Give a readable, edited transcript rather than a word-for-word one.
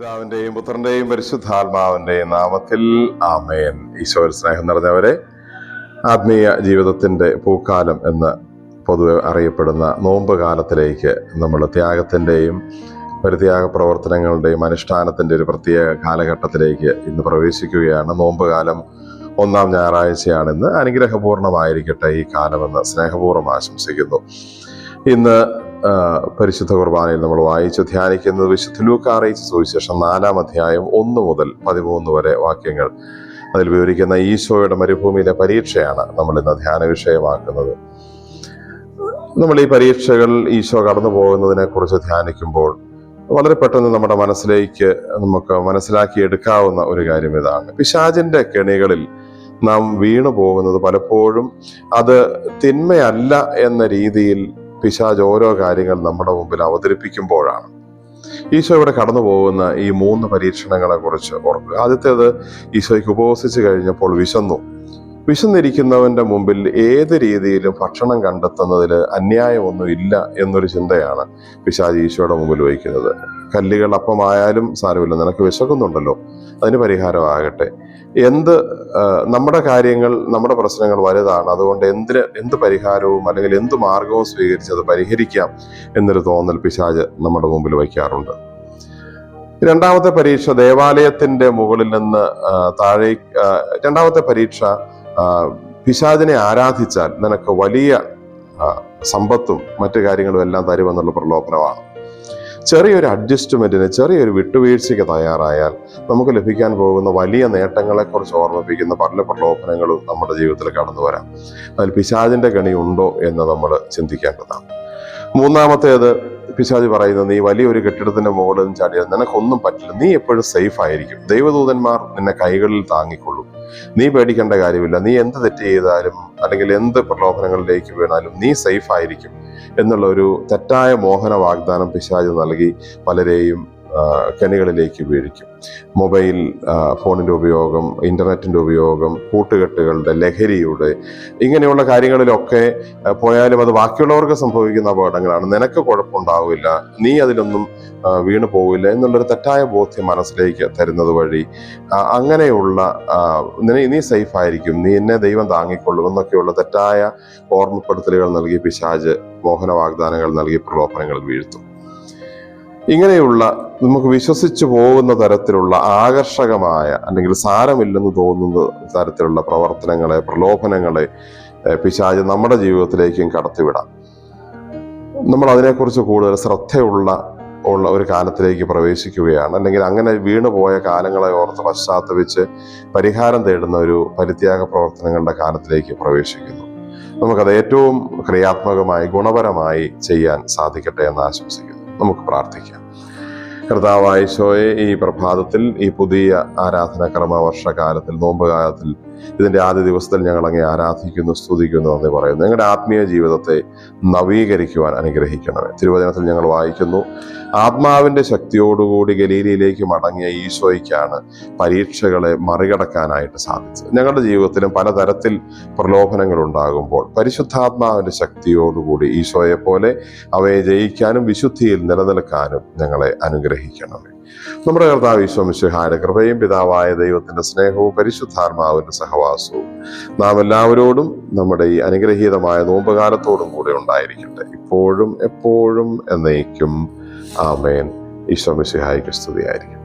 പിതാവിന്റെയും പുത്രന്റെയും പരിശുദ്ധാത്മാവിന്റെയും നാമത്തിൽ ആമേൻ. ഈശോയിൽ സ്നേഹം നിറഞ്ഞവരെ, ആത്മീയ ജീവിതത്തിന്റെ പൂക്കാലം എന്ന് പൊതുവെ അറിയപ്പെടുന്ന നോമ്പ് കാലത്തിലേക്ക് നമ്മൾ ത്യാഗത്തിന്റെയും പരിത്യാഗ പ്രവർത്തനങ്ങളുടെയും അനുഷ്ഠാനത്തിന്റെ ഒരു പ്രത്യേക കാലഘട്ടത്തിലേക്ക് ഇന്ന് പ്രവേശിക്കുകയാണ്. നോമ്പ് കാലം 1-ാം ഞായറാഴ്ചയാണെന്ന്. അനുഗ്രഹപൂർണമായിരിക്കട്ടെ ഈ കാലമെന്ന് സ്നേഹപൂർവ്വം ആശംസിക്കുന്നു. ഇന്ന് പരിശുദ്ധ കുർബാനയിൽ നമ്മൾ വായിച്ച് ധ്യാനിക്കുന്നത് വിശുദ്ധ ലൂക്കാ അറിയിച്ച സുവിശേഷം 4-ാം അധ്യായം 1 മുതൽ 13 വരെ വാക്യങ്ങൾ. അതിൽ വിവരിക്കുന്ന ഈശോയുടെ മരുഭൂമിയിലെ പരീക്ഷയാണ് നമ്മൾ ഇന്ന് ധ്യാന വിഷയമാക്കുന്നത്. നമ്മൾ ഈ പരീക്ഷകൾ ഈശോ കടന്നു പോകുന്നതിനെ കുറിച്ച് ധ്യാനിക്കുമ്പോൾ വളരെ പെട്ടെന്ന് നമ്മുടെ മനസ്സിലേക്ക് നമുക്ക് മനസ്സിലാക്കിയെടുക്കാവുന്ന ഒരു കാര്യം ഇതാണ്: പിശാചിന്റെ കെണികളിൽ നാം വീണു പോകുന്നത് പലപ്പോഴും അത് തിന്മയല്ല എന്ന രീതിയിൽ പിശാച് ഓരോ കാര്യങ്ങൾ നമ്മുടെ മുമ്പിൽ അവതരിപ്പിക്കുമ്പോഴാണ്. ഈശോ ഇവിടെ കടന്നു പോകുന്ന ഈ 3 പരീക്ഷണങ്ങളെ കുറിച്ച് ഓർക്കുക. ആദ്യത്തേത്, ഈശോയ്ക്ക് ഉപവസിച്ച് കഴിഞ്ഞപ്പോൾ വിശന്നിരിക്കുന്നവന്റെ മുമ്പിൽ ഏത് രീതിയിലും ഭക്ഷണം കണ്ടെത്തുന്നതിൽ അന്യായമൊന്നും ഇല്ല എന്നൊരു ചിന്തയാണ് പിശാച് ഈശോയുടെ മുമ്പിൽ വയ്ക്കുന്നത്. കല്ലുകൾ അപ്പമായാലും സാരമില്ല, നിനക്ക് വിശക്കുന്നുണ്ടല്ലോ, അതിന് പരിഹാരമാകട്ടെ. നമ്മുടെ കാര്യങ്ങൾ, നമ്മുടെ പ്രശ്നങ്ങൾ വലുതാണ്, അതുകൊണ്ട് എന്ത് പരിഹാരവും അല്ലെങ്കിൽ എന്ത് മാർഗവും സ്വീകരിച്ച് അത് പരിഹരിക്കാം എന്നൊരു തോന്നൽ പിശാച് നമ്മുടെ മുമ്പിൽ വയ്ക്കാറുണ്ട്. രണ്ടാമത്തെ പരീക്ഷ ദേവാലയത്തിന്റെ മുകളിൽ നിന്ന് രണ്ടാമത്തെ പരീക്ഷ, പിശാചിനെ ആരാധിച്ചാൽ നിനക്ക് വലിയ സമ്പത്തും മറ്റു കാര്യങ്ങളും എല്ലാം തരുമെന്നുള്ള പ്രലോഭനമാണ്. ചെറിയൊരു അഡ്ജസ്റ്റ്മെന്റിന്, ചെറിയൊരു വിട്ടുവീഴ്ചയ്ക്ക് തയ്യാറായാൽ നമുക്ക് ലഭിക്കാൻ പോകുന്ന വലിയ നേട്ടങ്ങളെക്കുറിച്ച് ഓർമ്മിപ്പിക്കുന്ന പല പ്രലോഭനങ്ങളും നമ്മുടെ ജീവിതത്തിൽ കടന്നു വരാം. അതിൽ പിശാചിന്റെ കെണി ഉണ്ടോ എന്ന് നമ്മൾ ചിന്തിക്കേണ്ടതാണ്. മൂന്നാമത്തേത്, പിശാച് പറയുന്നത് നീ വലിയൊരു കെട്ടിടത്തിന്റെ മുകളിൽ ചാടിയാൽ നിനക്കൊന്നും പറ്റില്ല, നീ എപ്പോഴും സേഫ് ആയിരിക്കും, ദൈവദൂതന്മാർ നിന്നെ കൈകളിൽ താങ്ങിക്കൊള്ളും, നീ പേടിക്കേണ്ട കാര്യമില്ല, നീ എന്ത് തെറ്റ് ചെയ്താലും അല്ലെങ്കിൽ എന്ത് പ്രലോഭനങ്ങളിലേക്ക് വീണാലും നീ സേഫ് ആയിരിക്കും എന്നുള്ള ഒരു തെറ്റായ മോഹന വാഗ്ദാനം പിശാച് നൽകി പലരെയും കെണികളിലേക്ക് വീഴിക്കും. മൊബൈൽ ഫോണിൻ്റെ ഉപയോഗം, ഇൻ്റർനെറ്റിൻ്റെ ഉപയോഗം, കൂട്ടുകെട്ടുകളുടെ, ലഹരിയുടെ, ഇങ്ങനെയുള്ള കാര്യങ്ങളിലൊക്കെ പോയാലും അത് ബാക്കിയുള്ളവർക്ക് സംഭവിക്കുന്ന അപകടങ്ങളാണ്. നിനക്ക് കുഴപ്പമുണ്ടാവില്ല, നീ അതിലൊന്നും വീണു പോവില്ല എന്നുള്ളൊരു തെറ്റായ ബോധ്യം മനസ്സിലേക്ക് തരുന്നത് വഴി അങ്ങനെയുള്ള നീ സേഫ് ആയിരിക്കും, നീ എന്നെ ദൈവം താങ്ങിക്കൊള്ളും എന്നൊക്കെയുള്ള തെറ്റായ ഓർമ്മപ്പെടുത്തലുകൾ നൽകി പിശാച് മോഹന വാഗ്ദാനങ്ങൾ നൽകി പ്രലോഭനങ്ങളിൽ വീഴ്ത്തും. ഇങ്ങനെയുള്ള നമുക്ക് വിശ്വസിച്ചു പോകുന്ന തരത്തിലുള്ള ആകർഷകമായ അല്ലെങ്കിൽ സാരമില്ലെന്ന് തോന്നുന്ന തരത്തിലുള്ള പ്രവർത്തനങ്ങളെ, പ്രലോഭനങ്ങളെ പിശാച് നമ്മുടെ ജീവിതത്തിലേക്കും കടത്തിവിടാം. നമ്മൾ അതിനെക്കുറിച്ച് കൂടുതൽ ശ്രദ്ധയുള്ള ഒരു കാലത്തിലേക്ക് പ്രവേശിക്കുകയാണ്. അല്ലെങ്കിൽ അങ്ങനെ വീണുപോയ കാലങ്ങളെ ഓർത്ത് പശ്ചാത്തപിച്ച് പരിഹാരം തേടുന്ന ഒരു പരിത്യാഗ പ്രവർത്തനങ്ങളുടെ കാലത്തിലേക്ക് പ്രവേശിക്കുന്നു. നമുക്കത് ഏറ്റവും ക്രിയാത്മകമായി, ഗുണപരമായി ചെയ്യാൻ സാധിക്കട്ടെ എന്ന് ആശംസിക്കുന്നു. നമുക്ക് പ്രാർത്ഥിക്കാം. കർത്താവായ ഈശോയെ, ഈ പ്രഭാതത്തിൽ, ഈ പുതിയ ആരാധനാക്രമ വർഷകാലത്തിൽ, നോമ്പ് കാലത്തിൽ, ഇതിന്റെ ആദ്യ ദിവസത്തിൽ ഞങ്ങൾ അങ്ങേ ആരാധിക്കുന്നു, സ്തുതിക്കുന്നു എന്ന് പറയുന്നു. ഞങ്ങളുടെ ആത്മീയ ജീവിതത്തെ നവീകരിക്കുവാൻ അനുഗ്രഹിക്കണമേ. തിരുവചനത്തിൽ ഞങ്ങൾ വായിക്കുന്നു, ആത്മാവിന്റെ ശക്തിയോടുകൂടി ഗലീലയിലേക്ക് മടങ്ങിയ ഈശോയ്ക്കാണ് പരീക്ഷകളെ മറികടക്കാനായിട്ട് സാധിച്ചത്. ഞങ്ങളുടെ ജീവിതത്തിലും പലതരത്തിൽ പ്രലോഭനങ്ങൾ ഉണ്ടാകുമ്പോൾ പരിശുദ്ധാത്മാവിന്റെ ശക്തിയോടുകൂടി ഈശോയെ പോലെ അവയെ ജയിക്കാനും വിശുദ്ധിയിൽ നിലനിൽക്കാനും ഞങ്ങളെ അനുഗ്രഹിക്കണമേ. നമ്മുടെ കർത്താവ് ഈശോ മിശിഹായുടെ കൃപയും പിതാവായ ദൈവത്തിന്റെ സ്നേഹവും പരിശുദ്ധാത്മാവിന്റെ സഹവാസവും നാം എല്ലാവരോടും നമ്മുടെ ഈ അനുഗ്രഹീതമായ നോമ്പുകാലത്തോടും കൂടെ ഉണ്ടായിരിക്കട്ടെ, ഇപ്പോഴും എപ്പോഴും എന്നേക്കും. ആമേൻ. ഈശോ മിശിഹായ്ക്ക് സ്തുതിയായിരിക്കും.